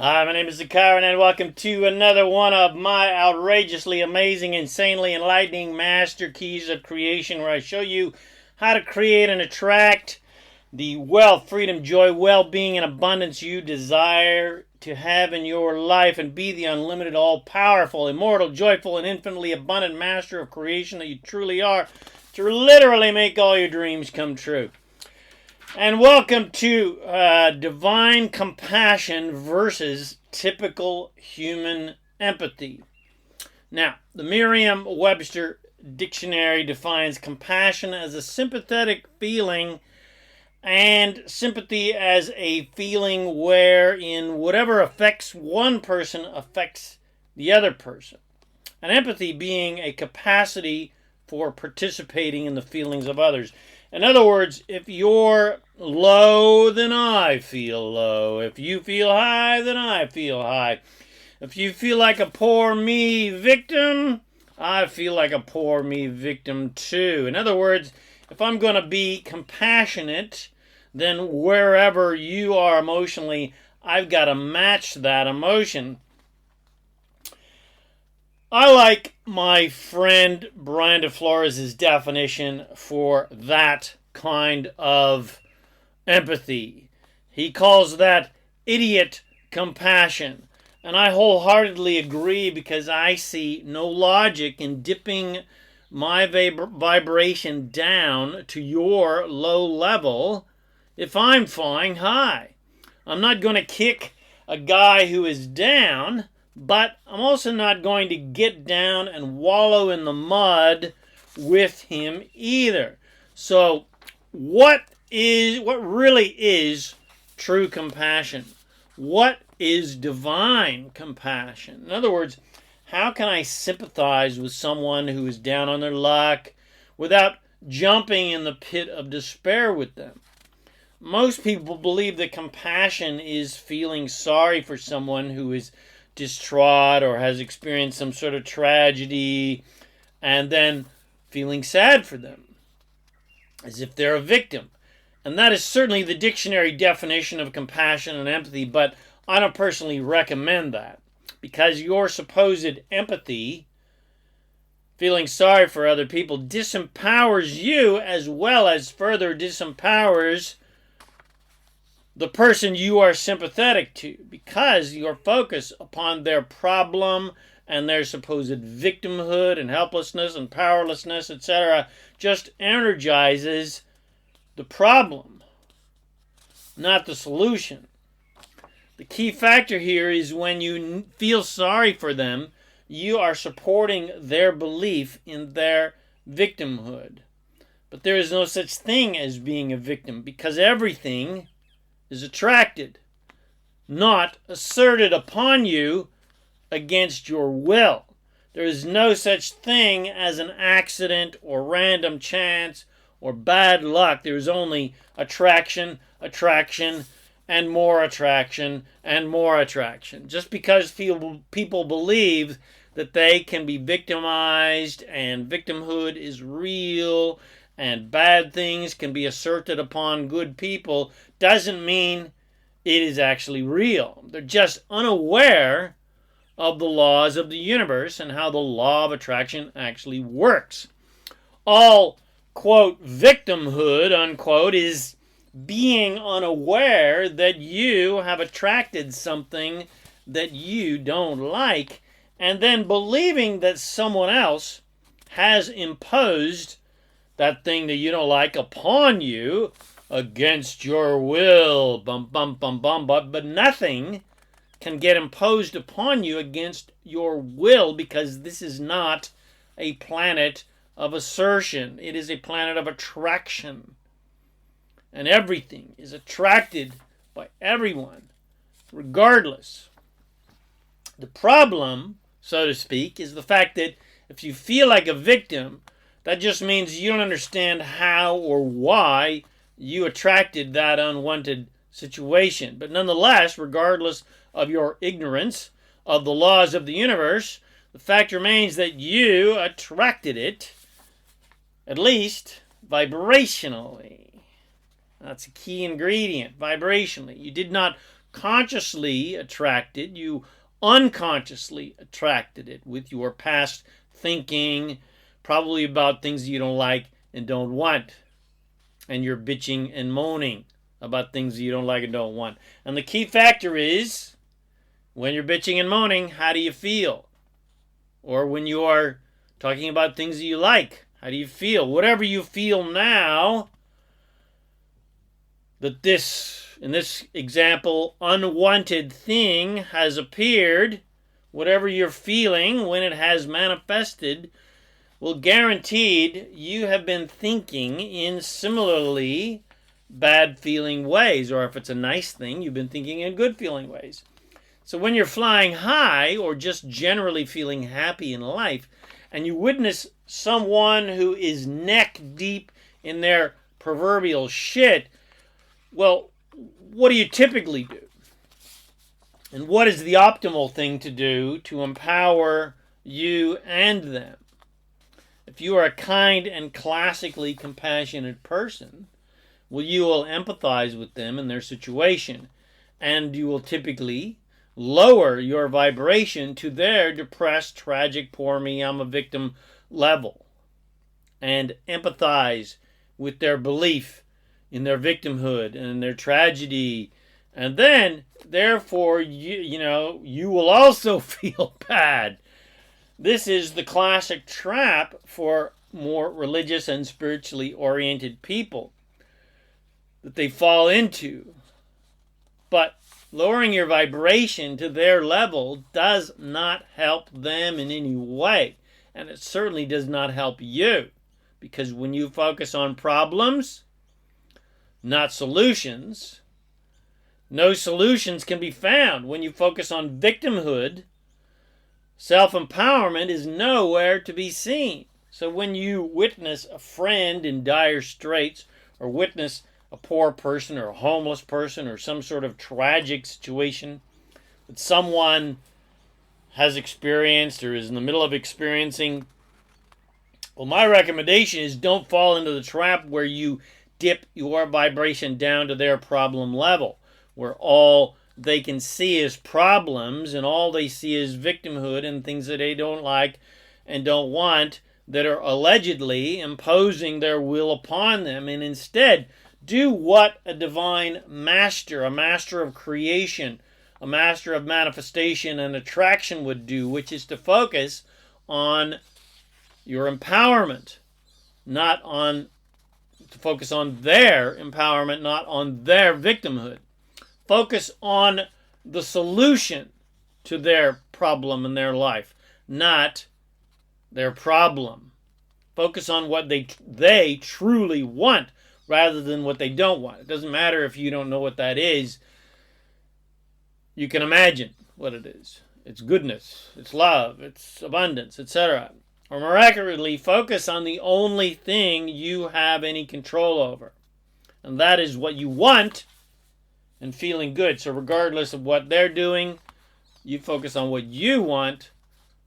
Hi, my name is Zakaran, and welcome to another one of my outrageously amazing, insanely enlightening master keys of creation, where I show you how to create and attract the wealth, freedom, joy, well-being, and abundance you desire to have in your life, and be the unlimited, all-powerful, immortal, joyful, and infinitely abundant master of creation that you truly are, to literally make all your dreams come true. And welcome to divine compassion versus typical human empathy. Now, the Merriam-Webster dictionary defines compassion as a sympathetic feeling, and sympathy as a feeling wherein whatever affects one person affects the other person. And empathy being a capacity for participating in the feelings of others. In other words, if you're low, then I feel low. If you feel high, then I feel high. If you feel like a poor me victim, I feel like a poor me victim too. In other words, if I'm going to be compassionate, then wherever you are emotionally, I've got to match that emotion. I like my friend Brian DeFlores' definition for that kind of empathy. He calls that idiot compassion. And I wholeheartedly agree, because I see no logic in dipping my vibration down to your low level if I'm flying high. I'm not going to kick a guy who is down, but I'm also not going to get down and wallow in the mud with him either. So what really is true compassion? What is divine compassion? In other words, how can I sympathize with someone who is down on their luck without jumping in the pit of despair with them? Most people believe that compassion is feeling sorry for someone who is distraught or has experienced some sort of tragedy, and then feeling sad for them as if they're a victim. And that is certainly the dictionary definition of compassion and empathy, but I don't personally recommend that, because your supposed empathy, feeling sorry for other people, disempowers you, as well as further disempowers the person you are sympathetic to, because your focus upon their problem and their supposed victimhood and helplessness and powerlessness, etc., just energizes the problem, not the solution. The key factor here is when you feel sorry for them, you are supporting their belief in their victimhood. But there is no such thing as being a victim, because everything is attracted, not asserted upon you against your will. There is no such thing as an accident or random chance or bad luck. There is only attraction, and more attraction, and more attraction. Just because people believe that they can be victimized and victimhood is real and bad things can be asserted upon good people doesn't mean it is actually real. They're just unaware of the laws of the universe and how the law of attraction actually works. All, quote, victimhood, unquote, is being unaware that you have attracted something that you don't like, and then believing that someone else has imposed that thing that you don't like upon you against your will. But nothing can get imposed upon you against your will, because this is not a planet of assertion. It is a planet of attraction. And everything is attracted by everyone, regardless. The problem, so to speak, is the fact that if you feel like a victim, that just means you don't understand how or why you attracted that unwanted situation. But nonetheless, regardless of your ignorance of the laws of the universe, the fact remains that you attracted it, at least vibrationally. That's a key ingredient, vibrationally. You did not consciously attracted, you unconsciously attracted it with your past thinking, probably about things you don't like and don't want. And you're bitching and moaning about things you don't like and don't want. And the key factor is, when you're bitching and moaning, how do you feel? Or when you are talking about things that you like, how do you feel? Whatever you feel now, that this, in this example, unwanted thing has appeared, whatever you're feeling when it has manifested, will guaranteed you have been thinking in similarly bad feeling ways. Or if it's a nice thing, you've been thinking in good feeling ways. So when you're flying high or just generally feeling happy in life, and you witness someone who is neck deep in their proverbial shit, well, what do you typically do? And what is the optimal thing to do to empower you and them? If you are a kind and classically compassionate person, well, you will empathize with them and their situation, and you will typically lower your vibration to their depressed, tragic, poor me, I'm a victim level, and empathize with their belief in their victimhood and their tragedy. And then, therefore, you will also feel bad. This is the classic trap for more religious and spiritually oriented people that they fall into. But lowering your vibration to their level does not help them in any way. And it certainly does not help you. Because when you focus on problems, not solutions, no solutions can be found. When you focus on victimhood, self-empowerment is nowhere to be seen. So when you witness a friend in dire straits, or witness a poor person or a homeless person or some sort of tragic situation that someone has experienced or is in the middle of experiencing, well, my recommendation is don't fall into the trap where you dip your vibration down to their problem level, where all they can see is problems and all they see is victimhood and things that they don't like and don't want that are allegedly imposing their will upon them. And instead, do what a divine master, a master of creation, a master of manifestation and attraction would do, which is to focus on your empowerment, to focus on their empowerment, not on their victimhood. Focus on the solution to their problem in their life, not their problem. Focus on what they truly want rather than what they don't want. It doesn't matter if you don't know what that is. You can imagine what it is. It's goodness, it's love, it's abundance, etc. Or miraculously focus on the only thing you have any control over. And that is what you want and feeling good. So regardless of what they're doing, you focus on what you want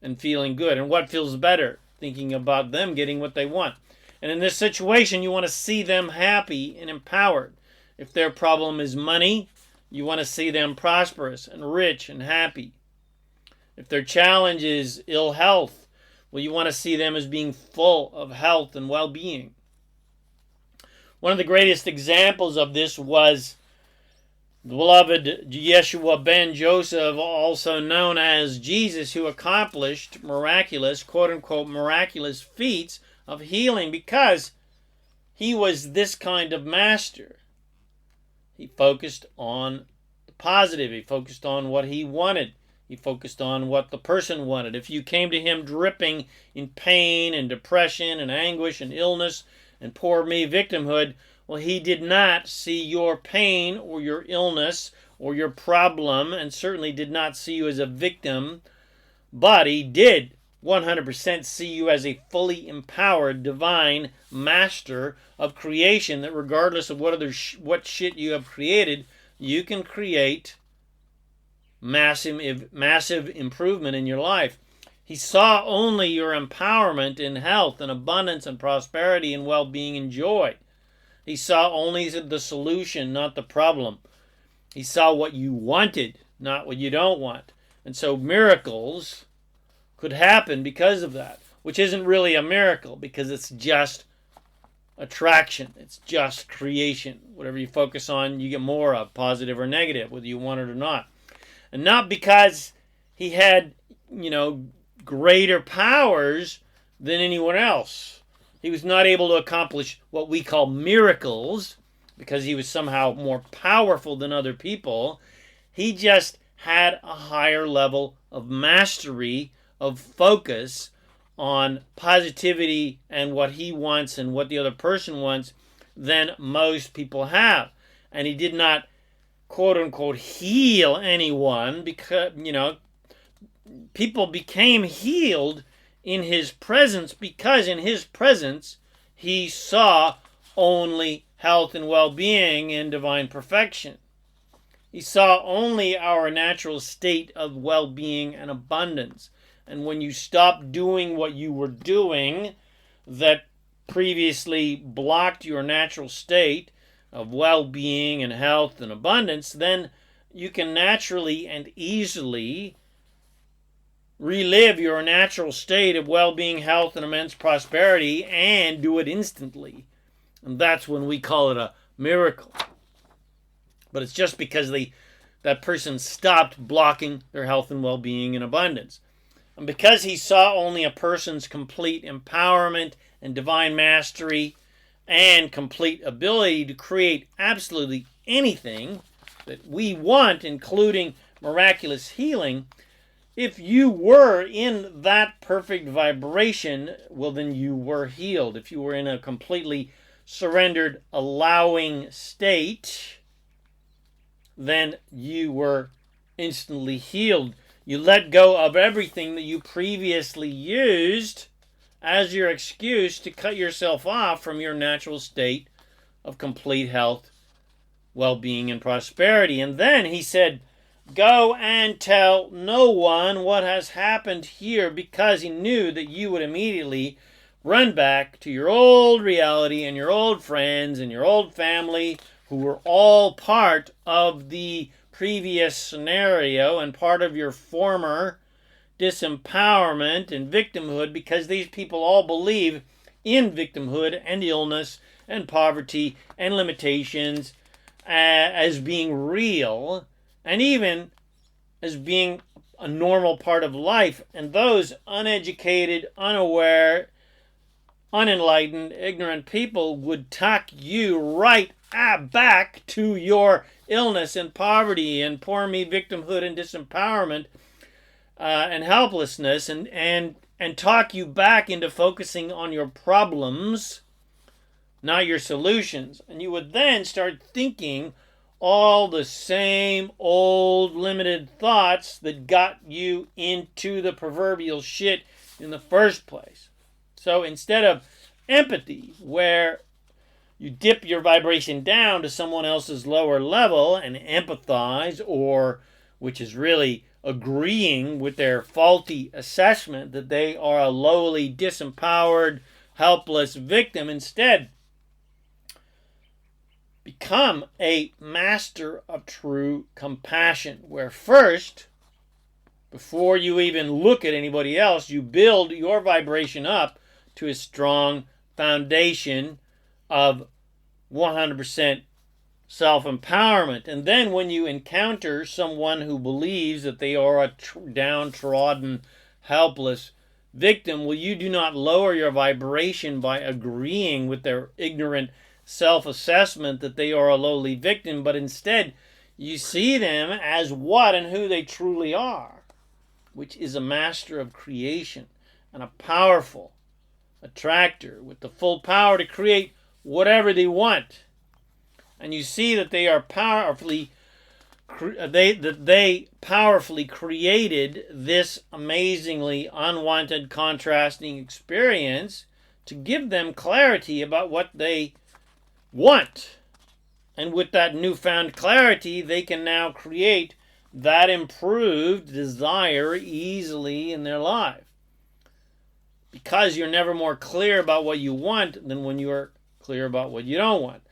and feeling good. And what feels better? Thinking about them getting what they want. And in this situation, you want to see them happy and empowered. If their problem is money, you want to see them prosperous and rich and happy. If their challenge is ill health, well, you want to see them as being full of health and well-being. One of the greatest examples of this was the beloved Yeshua ben Joseph, also known as Jesus, who accomplished miraculous, quote-unquote, miraculous feats of healing because he was this kind of master. He focused on the positive. He focused on what he wanted. He focused on what the person wanted. If you came to him dripping in pain and depression and anguish and illness and poor me victimhood, well, he did not see your pain or your illness or your problem, and certainly did not see you as a victim, but he did 100% see you as a fully empowered divine master of creation, that regardless of what shit you have created, you can create massive improvement in your life. He saw only your empowerment in health and abundance and prosperity and well-being and joy. He saw only the solution, not the problem. He saw what you wanted, not what you don't want. And so miracles could happen because of that, which isn't really a miracle because it's just attraction. It's just creation. Whatever you focus on, you get more of, positive or negative, whether you want it or not. And not because he had, greater powers than anyone else. He was not able to accomplish what we call miracles because he was somehow more powerful than other people. He just had a higher level of mastery, of focus on positivity and what he wants and what the other person wants than most people have. And he did not, quote unquote, heal anyone because, people became healed in his presence because in his presence he saw only health and well-being and divine perfection. He saw only our natural state of well-being and abundance. And when you stop doing what you were doing that previously blocked your natural state of well-being and health and abundance, then you can naturally and easily relive your natural state of well-being, health, and immense prosperity and do it instantly. And that's when we call it a miracle. But it's just because that person stopped blocking their health and well-being and abundance. And because he saw only a person's complete empowerment and divine mastery and complete ability to create absolutely anything that we want, including miraculous healing, if you were in that perfect vibration, well, then you were healed. If you were in a completely surrendered, allowing state, then you were instantly healed. You let go of everything that you previously used as your excuse to cut yourself off from your natural state of complete health, well-being, and prosperity. And then he said, go and tell no one what has happened here, because he knew that you would immediately run back to your old reality and your old friends and your old family who were all part of the previous scenario and part of your former disempowerment and victimhood, because these people all believe in victimhood and illness and poverty and limitations as being real and even as being a normal part of life. And those uneducated, unaware, unenlightened, ignorant people would tuck you right back to your illness and poverty and poor me victimhood and disempowerment and helplessness and talk you back into focusing on your problems, not your solutions. And you would then start thinking all the same old limited thoughts that got you into the proverbial shit in the first place. So instead of empathy, where you dip your vibration down to someone else's lower level and empathize, or which is really agreeing with their faulty assessment that they are a lowly, disempowered, helpless victim, instead become a master of true compassion, where first, before you even look at anybody else, you build your vibration up to a strong foundation of 100% self-empowerment. And then when you encounter someone who believes that they are a downtrodden, helpless victim, well, you do not lower your vibration by agreeing with their ignorant self-assessment that they are a lowly victim, but instead you see them as what and who they truly are, which is a master of creation and a powerful attractor with the full power to create whatever they want. And you see that they are powerfully created this amazingly unwanted contrasting experience to give them clarity about what they want. And with that newfound clarity, they can now create that improved desire easily in their life. Because you're never more clear about what you want than when you are clear about what you don't want.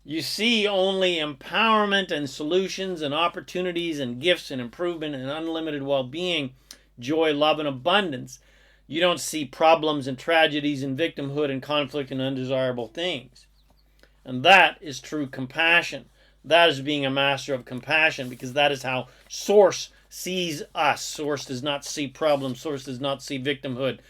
You see only empowerment and solutions and opportunities and gifts and improvement and unlimited well-being, joy, love, and abundance. You don't see problems and tragedies and victimhood and conflict and undesirable things. And that is true compassion. That is being a master of compassion, because that is how Source sees us. Source does not see problems. Source does not see victimhood.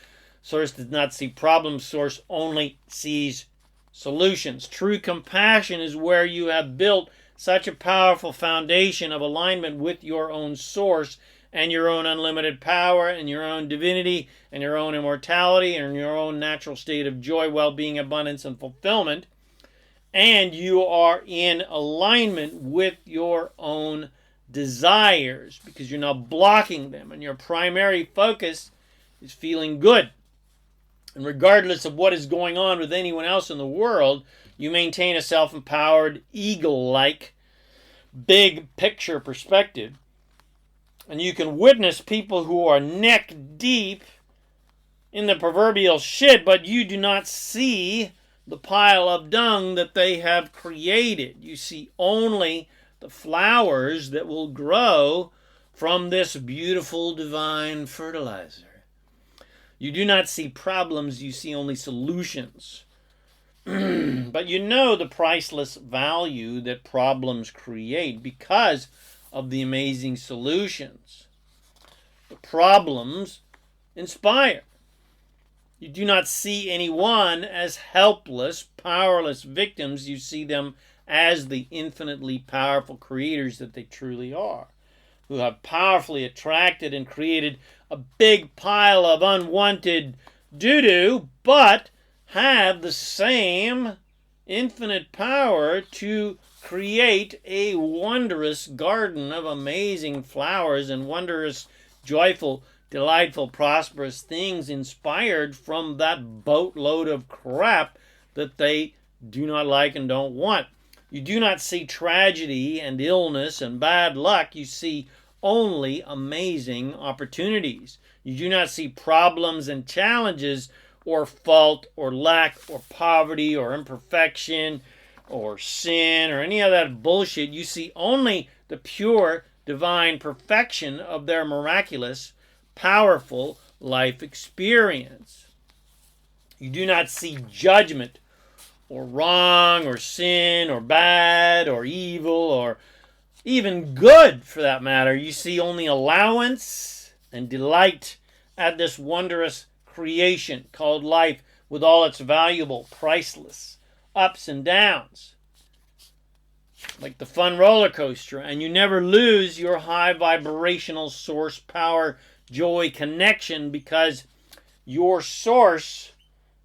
Source does not see problems. Source only sees solutions. True compassion is where you have built such a powerful foundation of alignment with your own source and your own unlimited power and your own divinity and your own immortality and your own natural state of joy, well-being, abundance, and fulfillment. And you are in alignment with your own desires, because you're not blocking them, and your primary focus is feeling good. And regardless of what is going on with anyone else in the world, you maintain a self-empowered, eagle-like, big picture perspective. And you can witness people who are neck deep in the proverbial shit, but you do not see the pile of dung that they have created. You see only the flowers that will grow from this beautiful divine fertilizer. You do not see problems, you see only solutions. But you know the priceless value that problems create because of the amazing solutions. The problems inspire. You do not see anyone as helpless, powerless victims. You see them as the infinitely powerful creators that they truly are, who have powerfully attracted and created a big pile of unwanted doo-doo, but have the same infinite power to create a wondrous garden of amazing flowers and wondrous, joyful, delightful, prosperous things inspired from that boatload of crap that they do not like and don't want. You do not see tragedy and illness and bad luck. You see only amazing opportunities. You do not see problems and challenges or fault or lack or poverty or imperfection or sin or any of that bullshit. You see only the pure divine perfection of their miraculous, powerful life experience. You do not see judgment or wrong or sin or bad or evil or even good, for that matter. You see only allowance and delight at this wondrous creation called life, with all its valuable, priceless ups and downs, like the fun roller coaster. And you never lose your high vibrational source power, joy, connection, because your source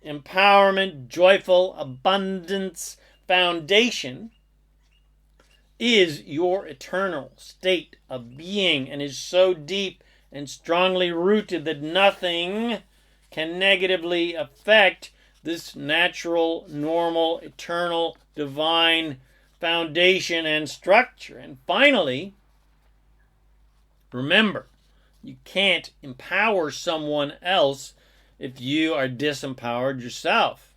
empowerment, joyful abundance foundation is your eternal state of being, and is so deep and strongly rooted that nothing can negatively affect this natural, normal, eternal, divine foundation and structure. And finally, remember, you can't empower someone else if you are disempowered yourself.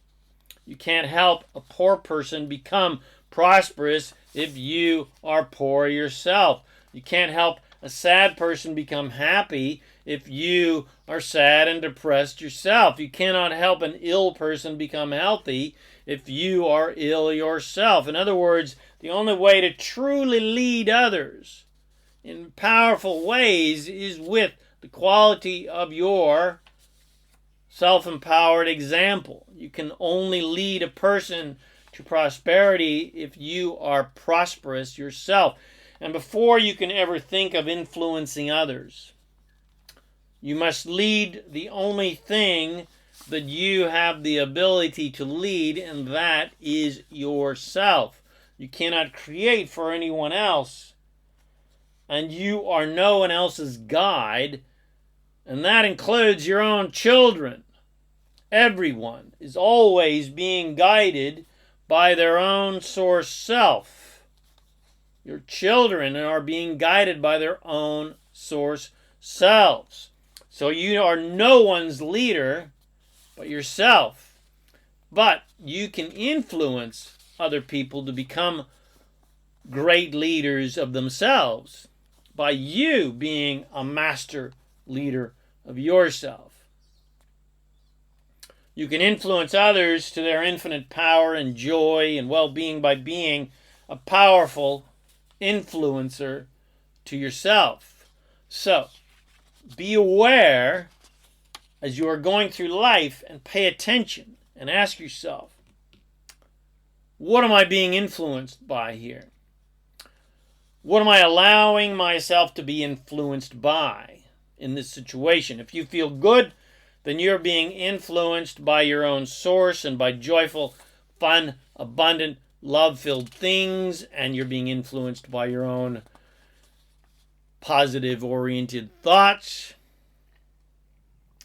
You can't help a poor person become prosperous if you are poor yourself. You can't help a sad person become happy if you are sad and depressed yourself. You cannot help an ill person become healthy if you are ill yourself. In other words, the only way to truly lead others in powerful ways is with the quality of your self-empowered example. You can only lead a person to prosperity if you are prosperous yourself. And before you can ever think of influencing others, you must lead the only thing that you have the ability to lead, and that is yourself. You cannot create for anyone else, and you are no one else's guide, and that includes your own children. Everyone is always being guided by their own source self. Your children are being guided by their own source selves. So you are no one's leader but yourself. But you can influence other people to become great leaders of themselves by you being a master leader of yourself. You can influence others to their infinite power and joy and well-being by being a powerful influencer to yourself. So, be aware as you are going through life and pay attention and ask yourself, what am I being influenced by here? What am I allowing myself to be influenced by in this situation? If you feel good, then you're being influenced by your own source and by joyful, fun, abundant, love-filled things, and you're being influenced by your own positive-oriented thoughts.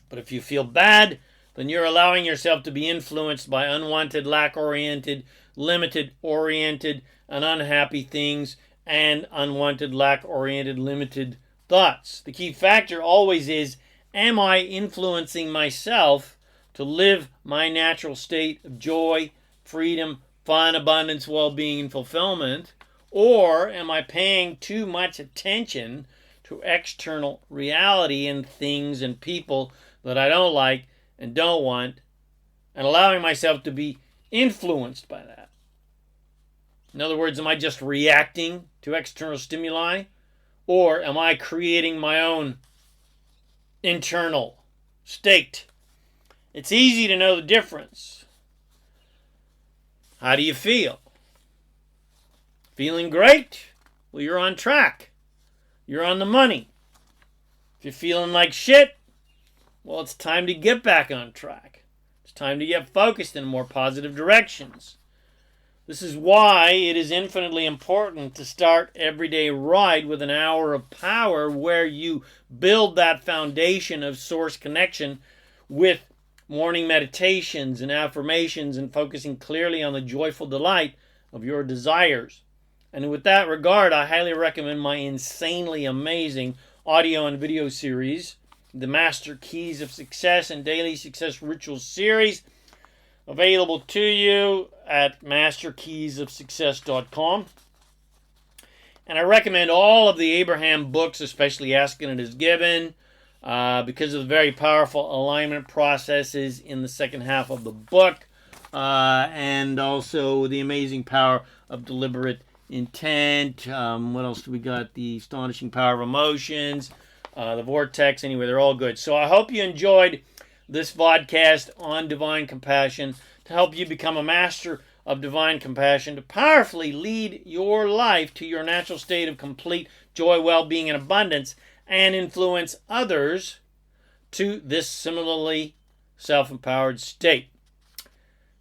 But if you feel bad, then you're allowing yourself to be influenced by unwanted, lack-oriented, limited-oriented, and unhappy things, and unwanted, lack-oriented, limited thoughts. The key factor always is, am I influencing myself to live my natural state of joy, freedom, fun, abundance, well-being, and fulfillment? Or am I paying too much attention to external reality and things and people that I don't like and don't want, and allowing myself to be influenced by that? In other words, am I just reacting to external stimuli? Or am I creating my own internal state? It's easy to know the difference. How do you feel? Feeling great? Well, you're on track. You're on the money. If you're feeling like shit, well, it's time to get back on track. It's time to get focused in more positive directions. This is why it is infinitely important to start every day right with an hour of power where you build that foundation of source connection with morning meditations and affirmations and focusing clearly on the joyful delight of your desires. And with that regard, I highly recommend my insanely amazing audio and video series, the Master Keys of Success and Daily Success Rituals series, available to you at masterkeysofsuccess.com. And I recommend all of the Abraham books, especially Asking It Is Given, because of the very powerful alignment processes in the second half of the book, and also the amazing power of deliberate intent. What else do we got? The astonishing power of emotions, the vortex. Anyway, they're all good. So I hope you enjoyed this vodcast on divine compassion to help you become a master of divine compassion, to powerfully lead your life to your natural state of complete joy, well-being, and abundance, and influence others to this similarly self-empowered state.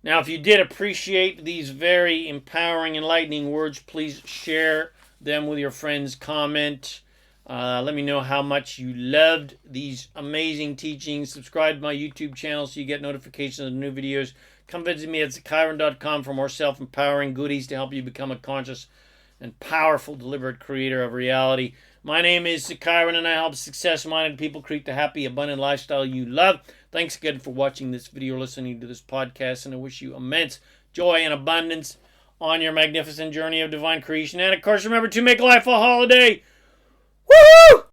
Now, if you did appreciate these very empowering, enlightening words, please share them with your friends. Comment. Let me know how much you loved these amazing teachings. Subscribe to my YouTube channel so you get notifications of new videos. Come visit me at sympathize.com for more self-empowering goodies to help you become a conscious and powerful, deliberate creator of reality. My name is Sykyron, and I help success-minded people create the happy, abundant lifestyle you love. Thanks again for watching this video, listening to this podcast, and I wish you immense joy and abundance on your magnificent journey of divine creation. And, of course, remember to make life a holiday